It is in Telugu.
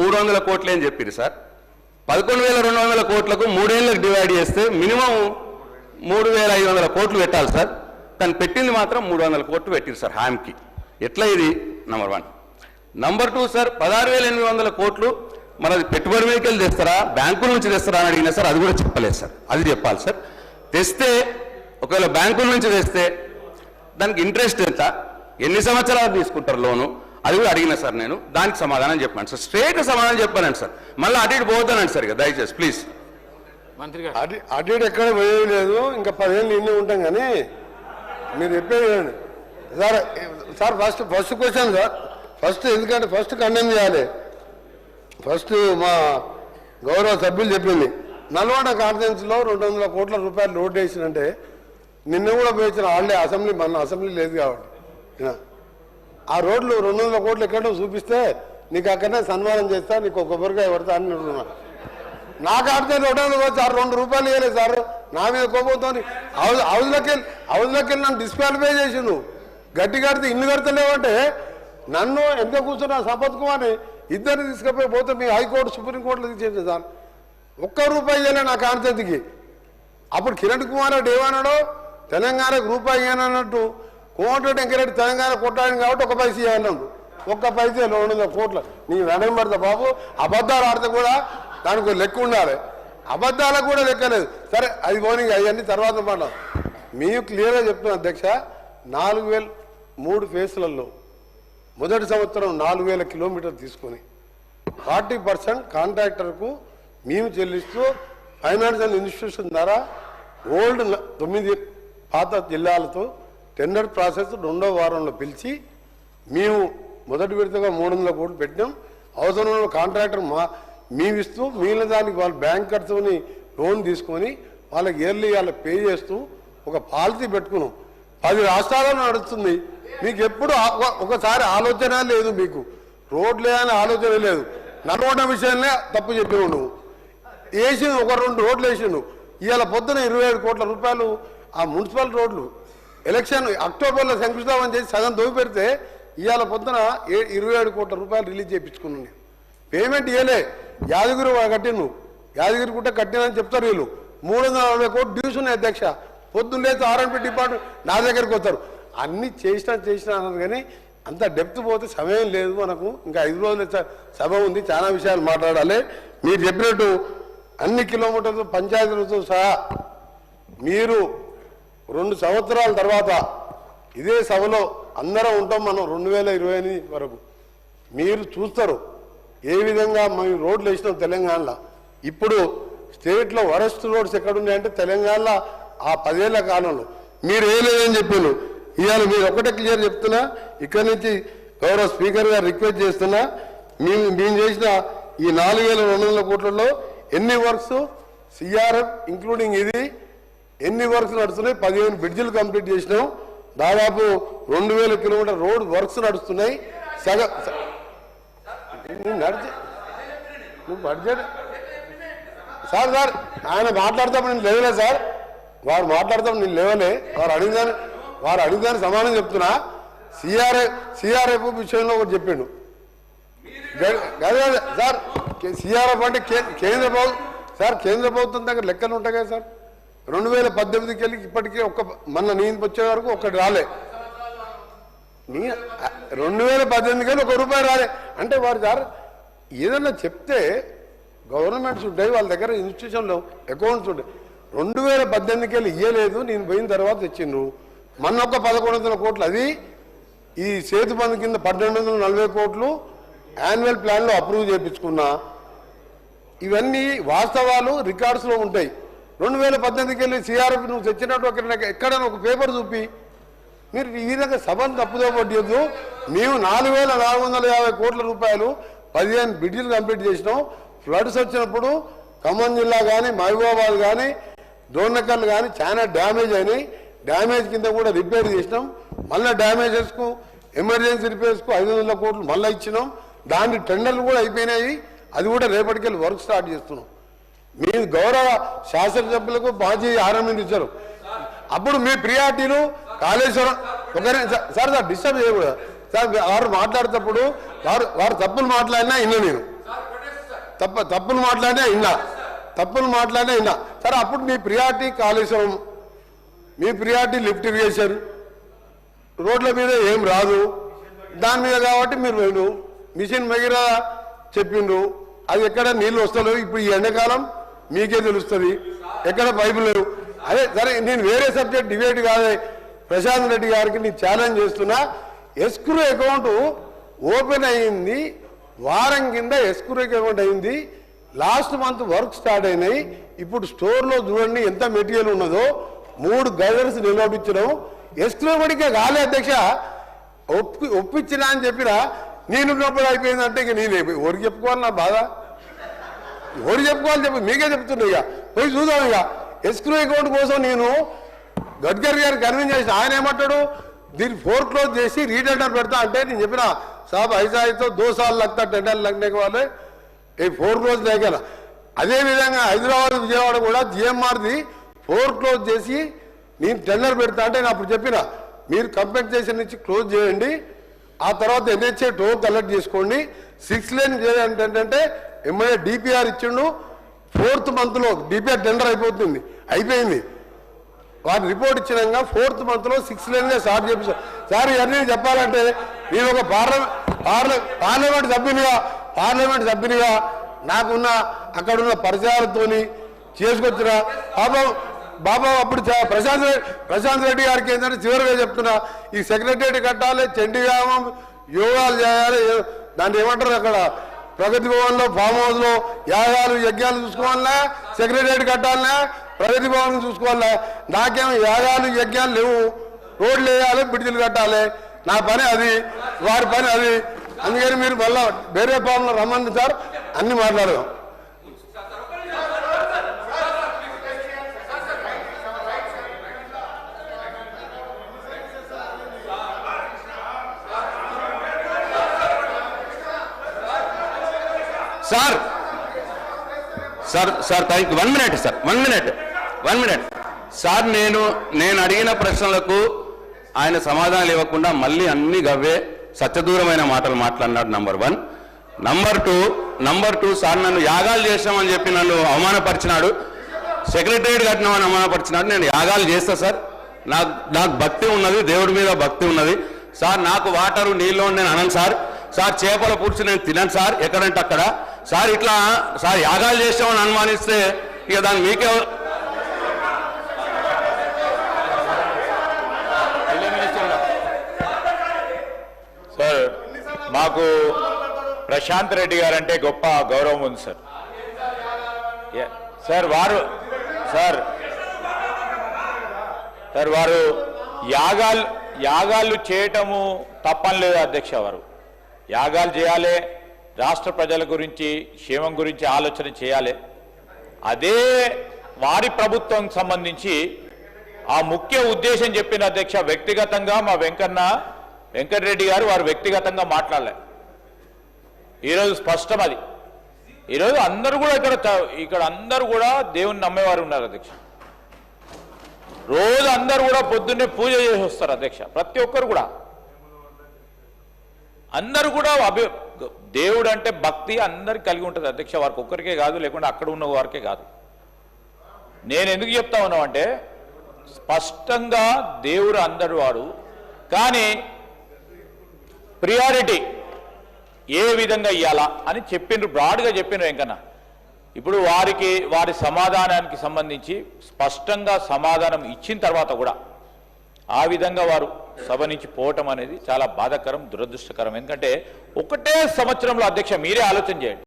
300 కోట్లే అని చెప్పారు సార్. 11,200 కోట్లకు 3 ఏళ్ళకి డివైడ్ చేస్తే మినిమం 3,500 కోట్లు పెట్టాలి సార్. కానీ పెట్టింది మాత్రం 300 కోట్లు పెట్టారు సార్ హామీకి. ఎట్లా ఇది? నంబర్ 1. నంబర్ 2 సార్, 16,800 కోట్లు మనది పెట్టుబడి మీదకి తెస్తారా, బ్యాంకుల నుంచి తెస్తారా అని అడిగినా సార్, అది కూడా చెప్పలేదు సార్. అది చెప్పాలి సార్. తెస్తే ఒకవేళ బ్యాంకుల నుంచి తెస్తే దానికి ఇంట్రెస్ట్ ఎంత, ఎన్ని సంవత్సరాలు తీసుకుంటారు లోను, అది కూడా అడిగినా సార్. నేను దానికి సమాధానం చెప్పాను సార్, స్ట్రేట్ సమాధానం చెప్పానండి సార్. మళ్ళీ అటు ఇటు పోతానండి సార్. ఇక దయచేసి ప్లీజ్. మంత్రి గారు అటు ఇటు ఎక్కడ పోయేది, ఇంకా 10 ఏళ్ళు ఇన్ని ఉంటాం. కానీ మీరు చెప్పేది sir. Sir first question sir, ఎందుకంటే ఫస్ట్ కండెమ్ చేయాలి. ఫస్ట్ మా గౌరవ సభ్యులు చెప్పింది, నల్గొండ కాన్ఫరెన్స్లో 200 కోట్ల రూపాయలు రోడ్డు వేసినంటే నిన్న కూడా పోయించిన ఆల్రెడీ అసెంబ్లీ, మన అసెంబ్లీ లేదు కాబట్టి ఆ రోడ్లు 200 కోట్లు ఎక్కడో చూపిస్తే నీకు అక్కడనే సన్మానం చేస్తా, నీకు ఒక కొబ్బరికాయ పడతా అని అంటున్నా. నాకు ఆడితే 200 సార్, 2 రూపాయలు ఇవ్వలేదు సార్. నా మీద కోపంతో హౌస్లోకి వెళ్ళి నన్ను డిస్క్వాలిఫై చేసి నువ్వు గట్టి కడితే ఇల్లు కడతలేవంటే నన్ను ఎంత కూర్చున్నా సంపత్ కుమార్ని ఇద్దరిని తీసుకుపోయి పోతే మీ హైకోర్టు సుప్రీంకోర్టులో తీసేది సార్. 1 రూపాయి ఇవ్వలే నా కాన్సెప్ట్కి. అప్పుడు కిరణ్ కుమార్ రెడ్డి ఏమన్నాడో తెలంగాణకు రూపాయి ఇవ్వనన్నట్టు కోమటిరెడ్డి వెంకరెడ్డి తెలంగాణ కొట్టాడు కాబట్టి 1 పైసా ఇవ్వాలన్నాడు. 1 పైసా 200 కోట్ల నీ వెనక పడతా బాబు. అబద్ధాలు ఆడితే కూడా దానికి లెక్క ఉండాలి, అబద్ధాలకు కూడా లెక్కలేదు. సరే అది పోనీ, అవన్నీ తర్వాత మాట. మేము క్లియర్గా చెప్తున్నాం అధ్యక్ష, 4,000 ఫేజ్లలో మొదటి సంవత్సరం 4,000 కిలోమీటర్లు తీసుకొని 40% కాంట్రాక్టర్కు మేము చెల్లిస్తూ ఫైనాన్షియల్ ఇన్స్టిట్యూషన్ ద్వారా ఓల్డ్ 9 పాత జిల్లాలతో టెండర్ ప్రాసెస్ 2వ వారంలో పిలిచి మేము మొదటి విడతగా 300 కోట్లు పెట్టినాం. అవసరంలో కాంట్రాక్టర్ మేము ఇస్తూ మిగిలిన దానికి వాళ్ళు బ్యాంకర్స్ని లోన్ తీసుకొని వాళ్ళకి ఇయర్లీ వాళ్ళకి పే చేస్తూ ఒక పాలసీ పెట్టుకున్నాం. 10 రాష్ట్రాలలో నడుస్తుంది. మీకు ఎప్పుడు ఒకసారి ఆలోచన లేదు, మీకు రోడ్లే అని ఆలోచన లేదు. నల్గొండ విషయంలో తప్పు చెప్పినావు నువ్వు. వేసింది 1-2 రోడ్లు వేసిండు. ఇవాళ పొద్దున 27 కోట్ల రూపాయలు ఆ మున్సిపల్ రోడ్లు ఎలక్షన్ అక్టోబర్లో శంకుస్థాపన చేసి సగం దోవి పెడితే ఇవాళ పొద్దున 27 కోట్ల రూపాయలు రిలీజ్ చేయించుకున్నాను. నేను పేమెంట్ ఇవ్వలే. యాదగిరి కట్టిను, యాదగిరి గుట్ట కట్టినని చెప్తారు వీళ్ళు. 340 కోట్లు డ్యూస్ ఉన్నాయి అధ్యక్ష. పొద్దున్న లేదు ఆర్ఎండ్బి డిపార్ట్మెంట్ నా దగ్గరికి వస్తారు. అన్నీ చేసినా అన్నది కానీ అంత డెప్త్ పోతే సమయం లేదు మనకు. ఇంకా 5 రోజుల సభ ఉంది, చాలా విషయాలు మాట్లాడాలి. మీరు చెప్పినట్టు అన్ని కిలోమీటర్లు పంచాయతీలతో సహా మీరు 2 సంవత్సరాల తర్వాత ఇదే సభలో అందరం ఉంటాం మనం 2028 వరకు. మీరు చూస్తారు ఏ విధంగా మేము రోడ్లు వేసినాం తెలంగాణలో. ఇప్పుడు స్టేట్లో వరస్ట్ రోడ్స్ ఎక్కడున్నాయంటే తెలంగాణలో ఆ 10 ఏళ్ల కాలంలో మీరు వేయలేదని చెప్పాను. ఇవాళ మీరు ఒకటే క్లియర్ చెప్తున్నా, ఇక్కడి నుంచి గౌరవ స్పీకర్ గారు రిక్వెస్ట్ చేస్తున్నా, మేము చేసిన ఈ 4,200 కోట్లలో ఎన్ని వర్క్స్ సిఆర్ఎఫ్ ఇంక్లూడింగ్ ఇది ఎన్ని వర్క్స్ నడుస్తున్నాయి? 15 బ్రిడ్జిలు కంప్లీట్ చేసినాం. దాదాపు 2,000 కిలోమీటర్ రోడ్ వర్క్స్ నడుస్తున్నాయి. నువ్వు బడ్జెట్ సార్ ఆయన మాట్లాడతాం నేను లేవలే సార్. వారు మాట్లాడతాం నేను లేవలే. వారు అడిగిదాన్ని సమానం చెప్తున్నా. సిఆర్ఎఫ్ విషయంలో ఒకటి చెప్పిండు సార్. సిఆర్ఎఫ్ అంటే కేంద్ర ప్రభుత్వం దగ్గర లెక్కలు ఉంటాయి కదా సార్. 2018కి వెళ్ళి ఇప్పటికీ మొన్న నేను వచ్చే వరకు ఒక్కటి రాలే. 2018కి వెళ్ళి 1 రూపాయి రాలే. అంటే వారు సార్ ఏదన్నా చెప్తే గవర్నమెంట్స్ ఉంటాయి, వాళ్ళ దగ్గర ఇన్స్టిట్యూషన్లో అకౌంట్స్ ఉంటాయి. 2018కి వెళ్ళి ఇవ్వలేదు, నేను పోయిన తర్వాత తెచ్చిండ్రు. మొన్న 1,100 కోట్లు, అది ఈ సేతు బంధు కింద 1,240 కోట్లు యాన్యువల్ ప్లాన్లో అప్రూవ్ చేయించుకున్నా. ఇవన్నీ వాస్తవాలు రికార్డ్స్లో ఉంటాయి. 2018కి వెళ్ళి సిఆర్ఎఫ్ నువ్వు తెచ్చినట్టు ఎక్కడైనా ఒక పేపర్ చూపి. మీరు ఈ విధంగా సభను తప్పుదో పట్టద్దు. మేము 4,450 కోట్ల రూపాయలు 15 బ్రిడ్జిలు కంప్లీట్ చేసినాం. ఫ్లడ్స్ వచ్చినప్పుడు ఖమ్మం జిల్లా కానీ మహబూబాబాద్ కానీ డోర్నకల్ కానీ చాలా డ్యామేజ్ అయినాయి. డ్యామేజ్ కింద కూడా రిపేర్ చేసినాం. మళ్ళీ డ్యామేజెస్కు ఎమర్జెన్సీ రిపేర్స్కు 500 కోట్లు మళ్ళీ ఇచ్చినాం. దాని టెండర్లు కూడా అయిపోయినాయి. అది కూడా రేపటికెళ్ళి వర్క్ స్టార్ట్ చేస్తున్నాం. మీ గౌరవ శాసనసభ్యులకు మాజీ ఆర్ఎంని ఇచ్చారు. అప్పుడు మీ ప్రియారిటీలు కాళేశ్వరం ఒకరే సార్ డిస్టర్బ్ చేయకూడదు సార్. వారు మాట్లాడేటప్పుడు వారు తప్పులు మాట్లాడినా ఇన్నా నేను తప్పులు మాట్లాడినా విన్నా సరే. అప్పుడు మీ ప్రియారిటీ కాళేశ్వరం, మీ ప్రియారిటీ లిఫ్ట్ ఇరిగేషన్, రోడ్ల మీద ఏం రాదు దాని మీద కాబట్టి మీరు మిషన్ మగిర చెప్పిండ్రు, అది ఎక్కడ నీళ్ళు వస్తలేవు. ఇప్పుడు ఈ ఎండాకాలం మీకే తెలుస్తుంది ఎక్కడ పైపులు లేవు. అదే సరే, నేను వేరే సబ్జెక్ట్ డిబేట్ కాదే, ప్రశాంత్ రెడ్డి గారికి నేను ఛాలెంజ్ చేస్తున్నా. ఎస్క్రూ అకౌంట్ ఓపెన్ అయింది, వారం కింద ఎస్క్రూ అకౌంట్ అయింది, లాస్ట్ మంత్ వర్క్ స్టార్ట్ అయినాయి. ఇప్పుడు స్టోర్లో చూడండి ఎంత మెటీరియల్ ఉన్నదో, 3 గైడర్స్ నిలబడించడం. ఎస్క్రూ పడికే కాలే అధ్యక్ష, ఒప్పించినా అని చెప్పినా నేనున్నప్పుడు అయిపోయిందంటే ఇక నేను ఎవరికి చెప్పుకోవాలి, నా బాధ ఎవరు చెప్పుకోవాలి చెప్పి మీకే చెప్తున్నా. ఇక పోయి చూద్దాం. ఇక ఎస్క్రూ అకౌంట్ కోసం నేను గడ్కరీ గారు కన్విన్స్ చేసిన, ఆయన ఏమంటాడు దీన్ని ఫోర్క్లోజ్ చేసి రీటెండర్ పెడతా అంటే నేను చెప్పిన సాబ్ ఐజాయితో 2 साल लगता टेंडर लगने के वाले ये फोरक्लोज లేక. అదేవిధంగా హైదరాబాద్ విజయవాడ కూడా జిఎంఆర్ది ఫోర్క్లోజ్ చేసి నేను టెండర్ పెడతా అంటే నేను అప్పుడు చెప్పిన మీరు కంపెన్సేషన్ నుంచి క్లోజ్ చేయండి, ఆ తర్వాత ఎన్హెచ్ఏ టోల్ కలెక్ట్ చేసుకోండి, 6 లేన్ చేయాలంటే ఏంటంటే ఎమ్మెల్యే డిపిఆర్ ఇచ్చిండు. 4th మంత్లో డిపిఆర్ టెండర్ అయిపోయింది. వారి రిపోర్ట్ ఇచ్చినాక 4th మంత్లో 6 లేన్గా స్టార్ట్ చేపించారు. సార్ ఇవన్నీ చెప్పాలంటే నేను ఒక పార్లమెంట్ సభ్యునిగా నాకున్న అక్కడున్న పరిచయాలతోని చేసుకొచ్చిన బాబా అప్పుడు ప్రశాంత్ రెడ్డి గారికి ఏంటంటే చివరిగా చెప్తున్నా, ఈ సెక్రటరియట్ కట్టాలి, చండీ వ్యాయామం యోగాలు చేయాలి, దాన్ని ఏమంటారు అక్కడ ప్రగతి భవన్లో ఫామ్ హౌస్లో యాగాలు యజ్ఞాలు చూసుకోవాలన్నా, సెక్రటరియట్ కట్టాలన్నా, ప్రగతి భవన్ చూసుకోవాలన్నా. నాకేమో యాగాలు యజ్ఞాలు లేవు, రోడ్లు వేయాలి, బ్రిడ్జిలు కట్టాలి, నా పని అది, వారి పని అది. అందుకని మీరు మళ్ళా వేరే ఫామ్లో రమ్మంది సార్, అన్ని మాట్లాడదాం. Sir thank you. 1 minute sir. నేను అడిగిన ప్రశ్నలకు ఆయన సమాధానాలు ఇవ్వకుండా మళ్ళీ అన్ని గవ్వే సత్యదూరమైన మాటలు మాట్లాడినాడు. నంబర్ 1. నంబర్ 2 సార్ నన్ను యాగాలు చేసామని చెప్పి నన్ను అవమానపరిచినాడు, సెక్రటరియట్ కట్టినామని అవమానపరిచినాడు. నేను యాగాలు చేస్తా సార్, నాకు భక్తి ఉన్నది, దేవుడి మీద భక్తి ఉన్నది సార్. నాకు వాటరు నీళ్ళు నేను అనను సార్. చేపల పులుసు నేను తినను సార్, ఎక్కడంటే అక్కడ సార్. ఇట్లా సార్ యాగాలు చేసామని అనుమానిస్తే ఇక దాన్ని మీకే సార్. మాకు ప్రశాంత్ రెడ్డి గారు అంటే గొప్ప గౌరవం ఉంది సార్. వారు యాగాలు చేయటము తప్పని లేదు అధ్యక్ష. వారు యాగాలు చేయాలి, రాష్ట్ర ప్రజల గురించి క్షేమం గురించి ఆలోచన చేయాలి. అదే వారి ప్రభుత్వం సంబంధించి ఆ ముఖ్య ఉద్దేశం చెప్పిన అధ్యక్ష. వ్యక్తిగతంగా మా వెంకటరెడ్డి గారు వారు వ్యక్తిగతంగా మాట్లాడలే. ఈరోజు స్పష్టం అది. ఈరోజు అందరూ కూడా ఇక్కడ అందరూ కూడా దేవుని నమ్మేవారు ఉన్నారు అధ్యక్ష. రోజు అందరూ కూడా పొద్దున్నే పూజ చేసి వస్తారు అధ్యక్ష. ప్రతి ఒక్కరు కూడా అందరూ కూడా దేవుడు అంటే భక్తి అందరికి కలిగి ఉంటుంది అధ్యక్ష. వారికి ఒక్కరికే కాదు, లేకుంటే అక్కడ ఉన్న వారికే కాదు. నేను ఎందుకు చెప్తా ఉన్నామంటే స్పష్టంగా దేవుడు అందరు వాడు, కానీ ప్రియారిటీ ఏ విధంగా ఇవ్వాలా అని చెప్పిండ్రు, బ్రాడ్గా చెప్పిండ్రు వెంకన్న. ఇప్పుడు వారి సమాధానానికి సంబంధించి స్పష్టంగా సమాధానం ఇచ్చిన తర్వాత కూడా ఆ విధంగా వారు సభ నుంచి పోవటం అనేది చాలా బాధాకరం, దురదృష్టకరం. ఎందుకంటే ఒకటే సంవత్సరంలో అధ్యక్ష మీరే ఆలోచన చేయండి,